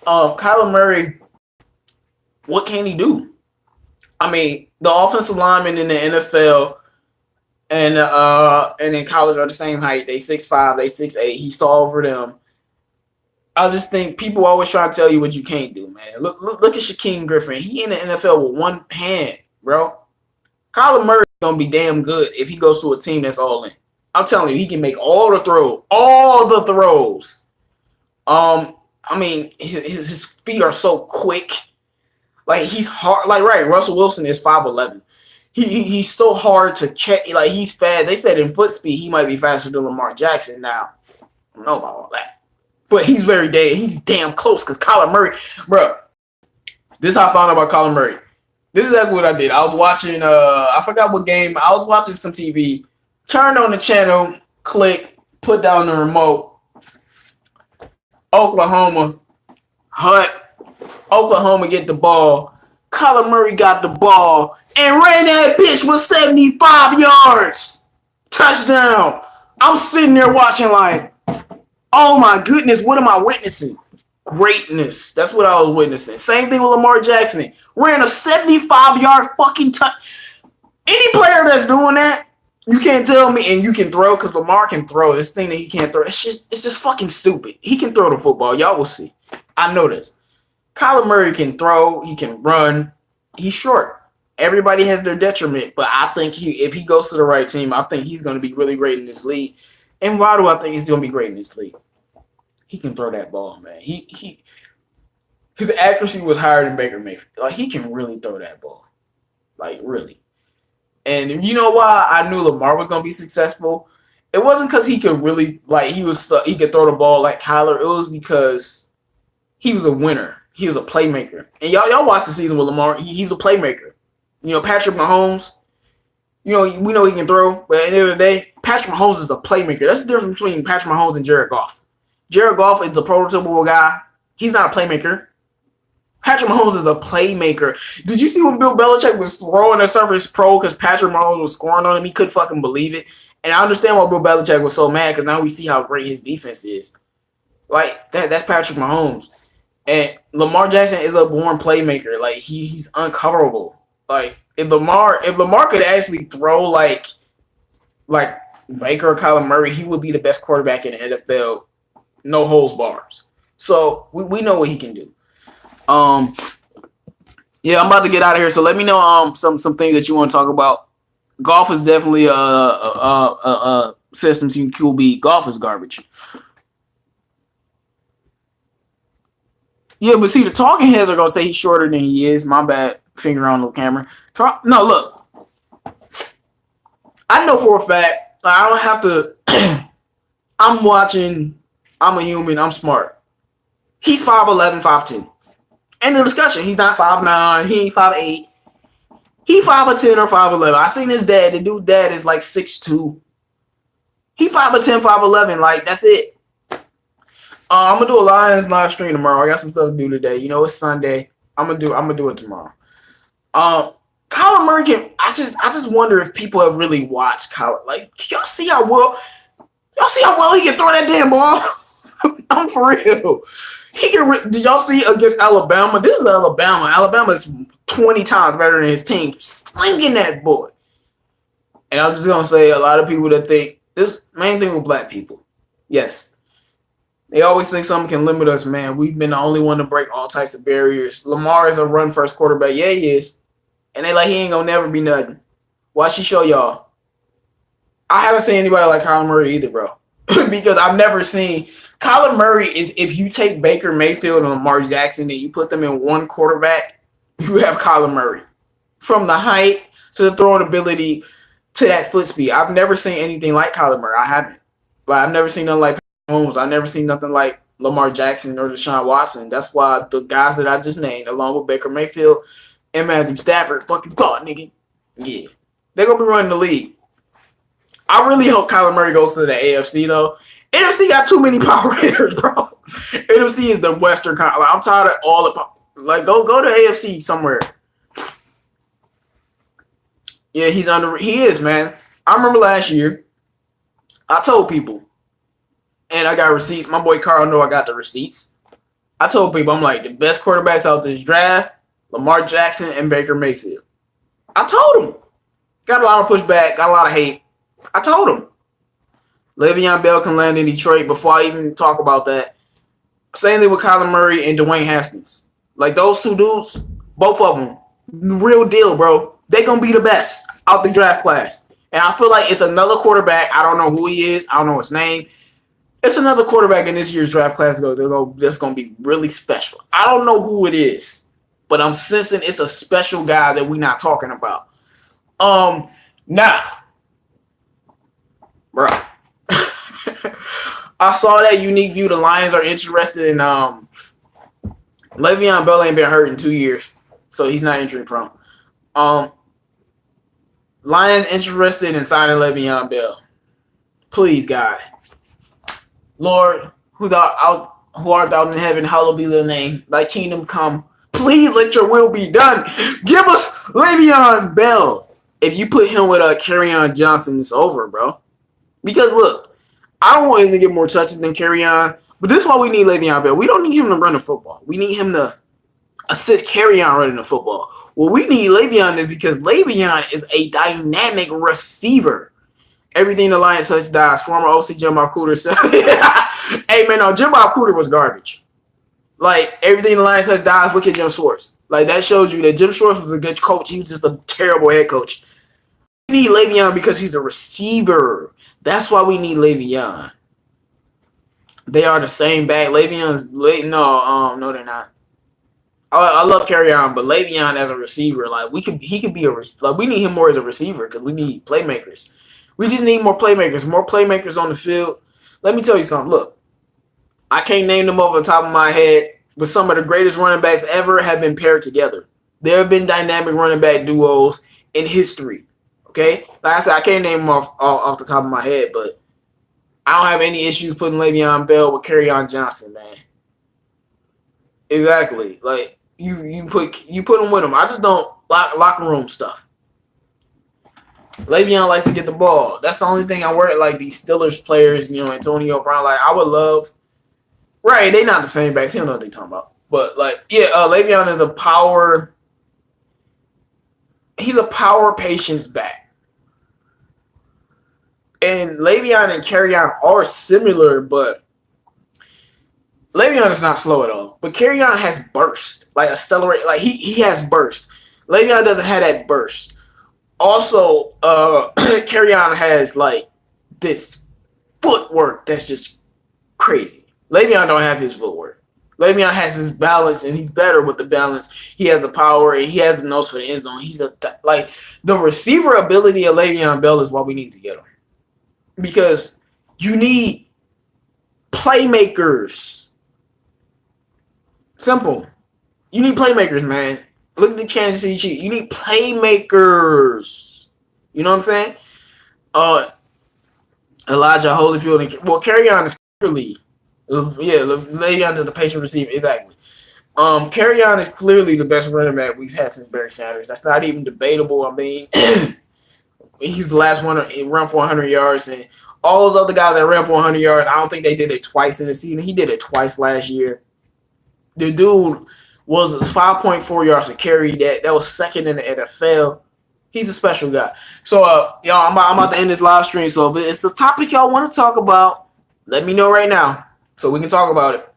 Kyler Murray, what can he do? I mean, the offensive linemen in the NFL and in college are the same height. They 6'5", they 6'8". He saw over them. I just think people always try to tell you what you can't do, man. Look at Shaquem Griffin. He in the NFL with one hand, bro. Kyler Murray is gonna be damn good if he goes to a team that's all in. I'm telling you, he can make all the throws. I mean, his feet are so quick. Like he's hard. Like right, Russell Wilson is 5'11". He's so hard to catch. Like he's fast. They said in foot speed he might be faster than Lamar Jackson. Now, I don't know about all that, but he's damn close because Kyler Murray, bro. This is how I found out about Kyler Murray. This is exactly what I did. I was watching. I forgot what game. I was watching some TV. Turned on the channel. Click. Put down the remote. Oklahoma. Oklahoma get the ball. Kyler Murray got the ball and ran that bitch for 75 yards. Touchdown. I'm sitting there watching like, oh my goodness, what am I witnessing? Greatness. That's what I was witnessing. Same thing with Lamar Jackson. Ran a 75-yard fucking touch. Any player that's doing that, you can't tell me, and you can throw, because Lamar can throw. This thing that he can't throw, it's just fucking stupid. He can throw the football. Y'all will see. I know this. Kyler Murray can throw. He can run. He's short. Everybody has their detriment, but I think if he goes to the right team, I think he's going to be really great in this league. And why do I think he's going to be great in this league? He can throw that ball, man. His accuracy was higher than Baker Mayfield. Like, he can really throw that ball. Like, really. And you know why I knew Lamar was going to be successful? It wasn't because he could really, like, he could throw the ball like Kyler. It was because he was a winner. He was a playmaker. And y'all watch the season with Lamar. He's a playmaker. You know, Patrick Mahomes, you know, we know he can throw, but at the end of the day, Patrick Mahomes is a playmaker. That's the difference between Patrick Mahomes and Jared Goff. Jared Goff is a prototypical guy. He's not a playmaker. Patrick Mahomes is a playmaker. Did you see when Bill Belichick was throwing a Surface Pro because Patrick Mahomes was scoring on him? He couldn't fucking believe it. And I understand why Bill Belichick was so mad because now we see how great his defense is. Like, that's Patrick Mahomes. And Lamar Jackson is a born playmaker. Like, he's uncoverable. Like, if Lamar could actually throw like Baker or Kyler Murray, he would be the best quarterback in the NFL. No holds bars. So we know what he can do. Yeah, I'm about to get out of here. So let me know some things that you want to talk about. Golf is definitely a system team QB. Golf is garbage. Yeah, but see, the talking heads are gonna say he's shorter than he is. My bad. Finger on the camera. No, look. I know for a fact. I don't have to. I'm watching. I'm a human. I'm smart. He's 5'11", 5'10". End of discussion. He's not 5'9". He ain't 5'8". He 5'10" or 5'11". I seen his dad. The dude's dad is like 6'2". He 5'10", 5'11". Like, that's it. I'm gonna do a Lions live stream tomorrow. I got some stuff to do today. You know, it's Sunday. I'm gonna do it tomorrow. Kyler Murray can. I just wonder if people have really watched Kyler. Like, y'all see how well he can throw that damn ball. I'm for real. He can. Did y'all see against Alabama? This is Alabama. Alabama is 20 times better than his team, slinging that boy. And I'm just gonna say, a lot of people that think this main thing with black people. Yes, they always think something can limit us. Man, we've been the only one to break all types of barriers. Lamar is a run first quarterback. Yeah, he is. And they like, he ain't gonna never be nothing. Watch he show y'all. I haven't seen anybody like Kyler Murray either, bro. Because I've never seen. Kyler Murray is, if you take Baker Mayfield and Lamar Jackson and you put them in one quarterback, you have Kyler Murray. From the height to the throwing ability to that foot speed. I've never seen anything like Kyler Murray. I haven't. But I've never seen nothing like Holmes. I never seen nothing like Lamar Jackson or Deshaun Watson. That's why the guys that I just named, along with Baker Mayfield and Matthew Stafford, fucking thought, nigga. Yeah. They're going to be running the league. I really hope Kyler Murray goes to the AFC, though. NFC got too many power hitters, bro. NFC is the Western Conference. Like, I'm tired of all the like. Go to AFC somewhere. Yeah, he is, man. I remember last year, I told people, and I got receipts. My boy Carl know I got the receipts. I told people, I'm like, the best quarterbacks out this draft, Lamar Jackson and Baker Mayfield. I told him. Got a lot of pushback, got a lot of hate. I told him. Le'Veon Bell can land in Detroit before I even talk about that. Same thing with Kyler Murray and Dwayne Haskins. Like, those two dudes, both of them, real deal, bro. They going to be the best out the draft class. And I feel like it's another quarterback. I don't know who he is. I don't know his name. It's another quarterback in this year's draft class that's going to be really special. I don't know who it is, but I'm sensing it's a special guy that we're not talking about. Now, bro, I saw that unique view. The Lions are interested in Le'Veon Bell ain't been hurt in 2 years, so he's not injury prone. Lions interested in signing Le'Veon Bell. Please, God. Lord, who art thou in heaven, hallowed be thy name. Thy kingdom come. Please let your will be done. Give us Le'Veon Bell. If you put him with Kerryon Johnson, it's over, bro. Because, look, I don't want him to get more touches than Kerryon, but this is why we need Le'Veon Bell. We don't need him to run the football. We need him to assist Kerryon running the football. Well, we need Le'Veon is because Le'Veon is a dynamic receiver. Everything the Lions touch dies. Former OC Jim Bob Cooter said, hey, man, no, Jim Bob Cooter was garbage. Like, everything the Lions touch dies, look at Jim Schwartz. Like, that shows you that Jim Schwartz was a good coach. He was just a terrible head coach. We need Le'Veon because he's a receiver. That's why we need Le'Veon. They are the same back. No, they're not. I love Kerryon, but Le'Veon as a receiver, like he could be we need him more as a receiver because we need playmakers. We just need more playmakers on the field. Let me tell you something. Look, I can't name them off the top of my head, but some of the greatest running backs ever have been paired together. There have been dynamic running back duos in history. Okay, like I said, I can't name them off the top of my head, but I don't have any issues putting Le'Veon Bell with Kerryon Johnson, man. Exactly, like you put him with him. I just don't locker room stuff. Le'Veon likes to get the ball. That's the only thing I worry. Like these Steelers players, Antonio Brown. Like I would love. Right, they not the same backs. You don't know what they're talking about. But like, yeah, Le'Veon is a power. He's a power patience back. And Le'Veon and Kerryon are similar, but Le'Veon is not slow at all. But Kerryon has burst, like accelerate, like he has burst. Le'Veon doesn't have that burst. Also, Kerryon has like this footwork that's just crazy. Le'Veon don't have his footwork. Le'Veon has his balance, and he's better with the balance. He has the power, and he has the nose for the end zone. He's like the receiver ability of Le'Veon Bell is what we need to get him. Because you need playmakers. Simple. You need playmakers, man. Look at the Kansas City Chiefs. You need playmakers. You know what I'm saying? Elijah Holyfield and Kerryon is clearly, Le'Veon is the patient receiver. Exactly. Kerryon is clearly the best running back we've had since Barry Sanders. That's not even debatable. I mean, he's the last one to run for 100 yards, and all those other guys that ran for 100 yards, I don't think they did it twice in the season. He did it twice last year. The dude was 5.4 yards a carry. That was second in the NFL. He's a special guy. So, y'all, I'm about to end this live stream. So, if it's a topic y'all want to talk about, let me know right now so we can talk about it.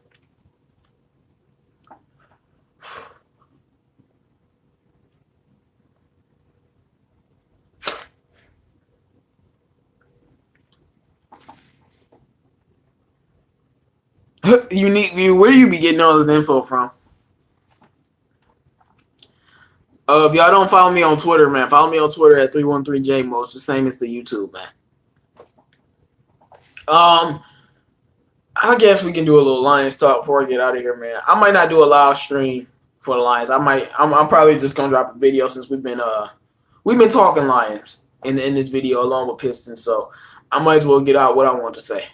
Unique view. Where do you be getting all this info from? If y'all don't follow me on Twitter, man, follow me on Twitter at 313JMO. It's the same as the YouTube, man. I guess we can do a little Lions talk before I get out of here, man. I might not do a live stream for the Lions. I'm probably just gonna drop a video since we've been talking Lions in this video along with Pistons. So I might as well get out what I want to say.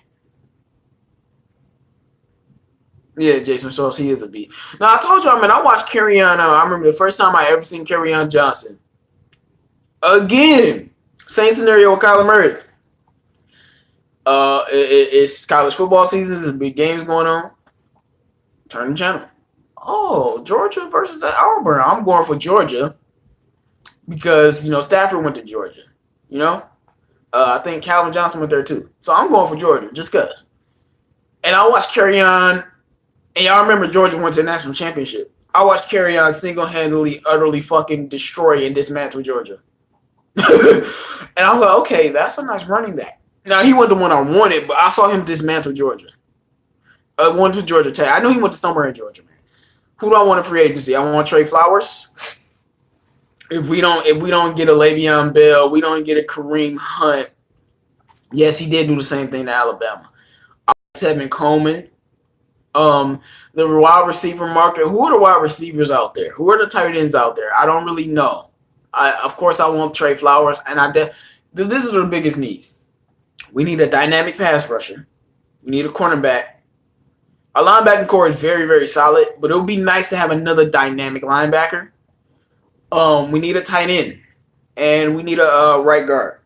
Yeah, Jason Schultz, he is a beat. Now I told y'all, man, I watched Kerryon. I remember the first time I ever seen Kerryon Johnson. Again, same scenario with Kyler Murray. It's college football season. There's big games going on. Turn the channel. Oh, Georgia versus Auburn. I'm going for Georgia because Stafford went to Georgia. I think Calvin Johnson went there too. So I'm going for Georgia just cause. And I watched Kerryon, and y'all remember Georgia went to the national championship. I watched Kerryon single-handedly, utterly fucking destroy and dismantle Georgia. And I'm like, okay, that's a nice running back. Now, he wasn't the one I wanted, but I saw him dismantle Georgia. Went to Georgia Tech. I knew he went to somewhere in Georgia, man. Who do I want in free agency? I want Trey Flowers. If we don't get a Le'Veon Bell, we don't get a Kareem Hunt. Yes, he did do the same thing to Alabama. Tevin Coleman. The wide receiver market. Who are the wide receivers out there? Who are the tight ends out there? I don't really know. Of course, I want Trey Flowers, and this is the biggest needs. We need a dynamic pass rusher. We need a cornerback. Our linebacking core is very, very solid, but it would be nice to have another dynamic linebacker. We need a tight end, and we need a right guard.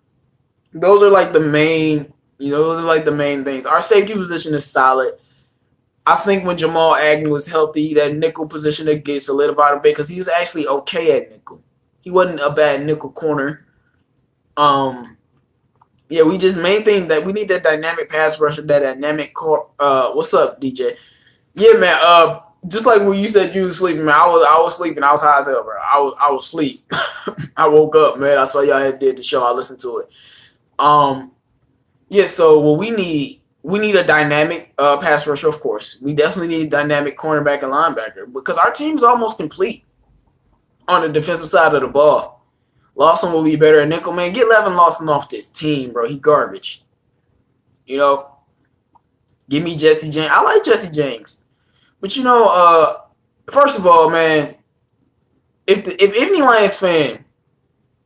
Those are like the main, those are like the main things. Our safety position is solid. I think when Jamal Agnew was healthy, that nickel position would get solidified a bit because he was actually okay at nickel. He wasn't a bad nickel corner. Yeah, we just main thing that we need that dynamic pass rusher, that dynamic core. What's up, DJ? Yeah, man. Just like when you said you was sleeping, man. I was sleeping. I was high as hell, bro. I was asleep. I woke up, man. I saw y'all had did the show. I listened to it. Yeah. So what we need a dynamic pass rusher, of course. We definitely need a dynamic cornerback and linebacker because our team's almost complete on the defensive side of the ball. Lawson will be better at nickel, man. Get Levin Lawson off this team, bro. He garbage. Give me Jesse James. I like Jesse James. But, first of all, man, if any Lions fan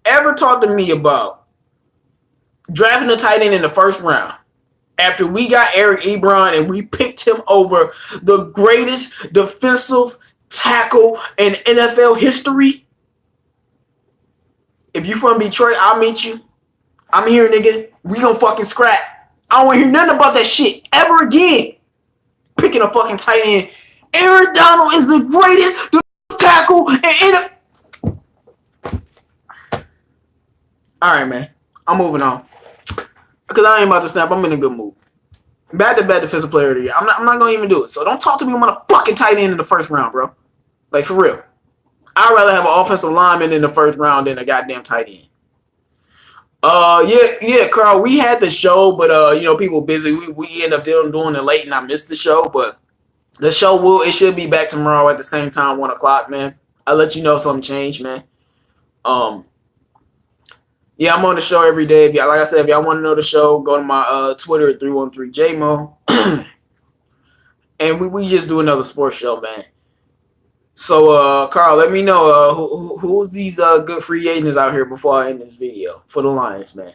ever talked to me about drafting a tight end in the first round after we got Eric Ebron and we picked him over the greatest defensive tackle in NFL history, if you from Detroit, I'll meet you. I'm here, nigga. We gonna fucking scrap. I don't want to hear nothing about that shit ever again. Picking a fucking tight end. Aaron Donald is the greatest tackle in All right, man. I'm moving on. Because I ain't about to snap. I'm in a good mood. Bad defensive player of the year. I'm not going to even do it. So don't talk to me about a fucking tight end in the first round, bro. Like, for real. I'd rather have an offensive lineman in the first round than a goddamn tight end. Yeah, Carl, we had the show, but people busy. We end up doing it late, and I missed the show. But the show should be back tomorrow at the same time, 1:00, man. I'll let you know if something changed, man. Yeah, I'm on the show every day. Like I said, if y'all want to know the show, go to my Twitter at 313JMO. And we just do another sports show, man. So, Carl, let me know who's these good free agents out here before I end this video for the Lions, man.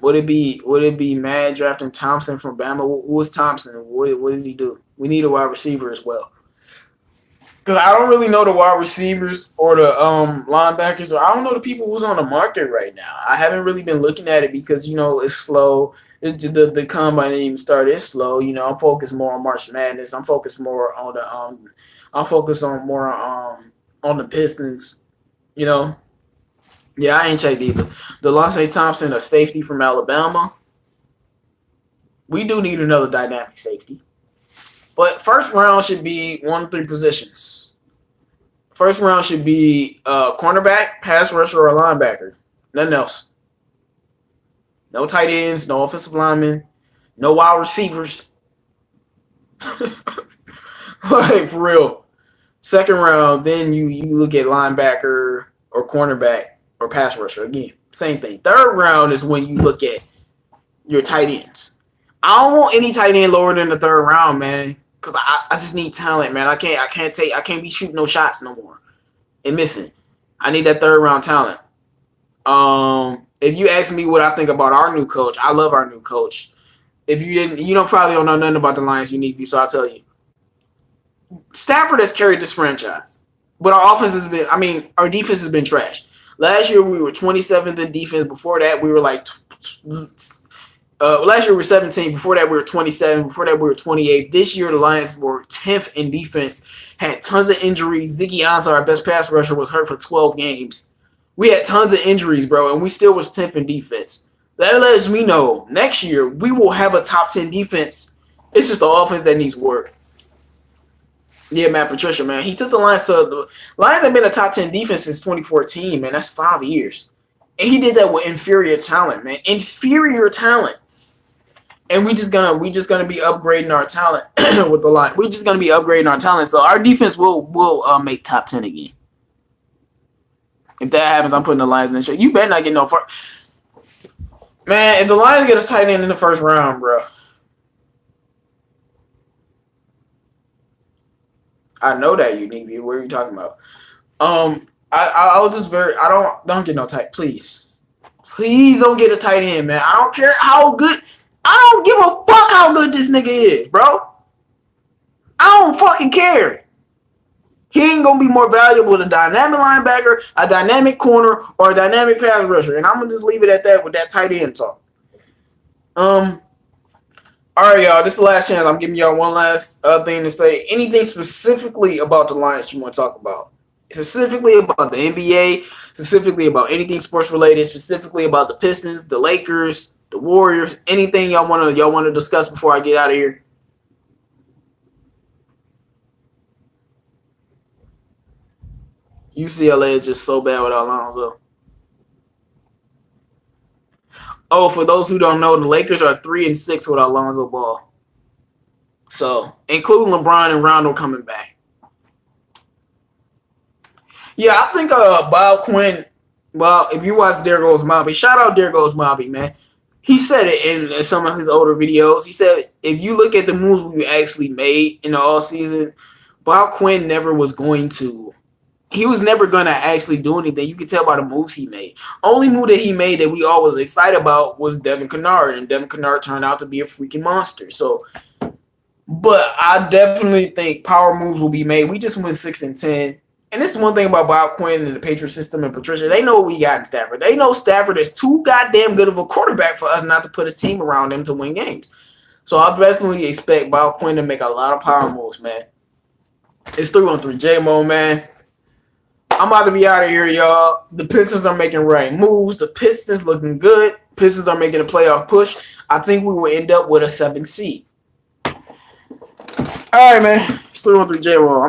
Would it be Mad drafting Thompson from Bama? Who is Thompson? What does he do? We need a wide receiver as well. Because I don't really know the wide receivers or the linebackers. Or I don't know the people who's on the market right now. I haven't really been looking at it because, it's slow. The combine didn't even start. It's slow. I'm focused more on March Madness. I'm focused more on the on the Pistons. Yeah, I ain't checked either. Delonte Thompson, a safety from Alabama. We do need another dynamic safety. But first round should be 1 of 3 positions. First round should be cornerback, pass rusher, or linebacker. Nothing else. No tight ends, no offensive linemen, no wide receivers. Like, for real. Second round, then you look at linebacker or cornerback or pass rusher. Again, same thing. Third round is when you look at your tight ends. I don't want any tight end lower than the third round, man. Cause I just need talent, man. I can't be shooting no shots no more and missing. I need that third round talent. If you ask me what I think about our new coach, I love our new coach. If you didn't, you probably don't know nothing about the Lions uniquely, so I'll tell you. Stafford has carried this franchise, but our offense has been. I mean, our defense has been trash. Last year we were 27th in defense. Before that we were like. Last year we were 17. Before that we were 27. Before that we were 28. This year the Lions were 10th in defense. Had tons of injuries. Ziggy Ansah, our best pass rusher, was hurt for 12 games. We had tons of injuries, bro, and we still was 10th in defense. That lets me know next year we will have a top 10 defense. It's just the offense that needs work. Yeah, Matt Patricia, man. He took the Lions to the Lions have been a top 10 defense since 2014, man. That's 5 years. And he did that with inferior talent, man. Inferior talent. And we just gonna be upgrading our talent with the line. We're just gonna be upgrading our talent. So our defense will make top 10 again. If that happens, I'm putting the Lions in the show. You better not get no first. Man, if the Lions get a tight end in the first round, bro. I know that you need me. What are you talking about? I'll just don't get no tight, please. Please don't get a tight end, man. I don't care how good. I don't give a fuck how good this nigga is, bro. I don't fucking care. He ain't gonna be more valuable than a dynamic linebacker, a dynamic corner, or a dynamic pass rusher. And I'm gonna just leave it at that with that tight end talk. All right, y'all. This is the last chance. I'm giving y'all one last thing to say. Anything specifically about the Lions you want to talk about? Specifically about the NBA, specifically about anything sports related, specifically about the Pistons, the Lakers, the Warriors, anything y'all want to discuss before I get out of here? UCLA is just so bad without Alonzo. Oh, for those who don't know, the Lakers are 3-6 without Alonzo Ball. So, including LeBron and Rondo coming back. Yeah, I think Bob Quinn. Well, if you watch There Goes Mobby, shout out There Goes Mobby, man. He said it in some of his older videos. He said, if you look at the moves we actually made in the all season, Bob Quinn never was going to. He was never going to actually do anything. You can tell by the moves he made. Only move that he made that we all was excited about was Devin Kennard, and Devin Kennard turned out to be a freaking monster. So, but I definitely think power moves will be made. We just went 6-10. And this is one thing about Bob Quinn and the Patriot system and Patricia. They know what we got in Stafford. They know Stafford is too goddamn good of a quarterback for us not to put a team around him to win games. So I definitely expect Bob Quinn to make a lot of power moves, man. It's 313 J-Mo, man. I'm about to be out of here, y'all. The Pistons are making right moves. The Pistons looking good. Pistons are making a playoff push. I think we will end up with a 7th seed. All right, man. It's 313 J-Mo.